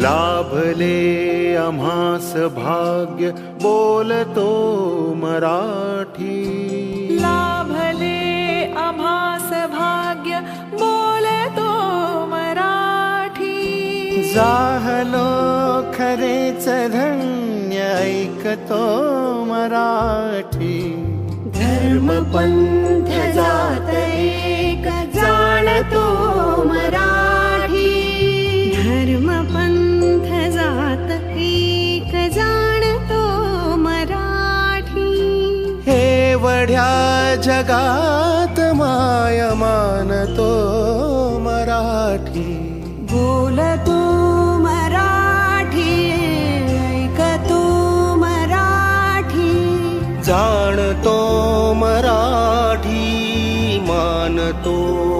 लाभले आम्हास भाग्य बोलतो मराठी. लाभले आम्हास भाग्य बोलतो मराठी. जाहलो खरेच धन्य ऐकतो मराठी. धर्म पंथ जात एक जाणतो मराठी. धर्म पंथ जात एक जाणतो मराठी. एवढ्या जगात माय मानतो मराठी. बोलतो मराठी, ऐकतो मराठी. जाणतो मराठी, मानतो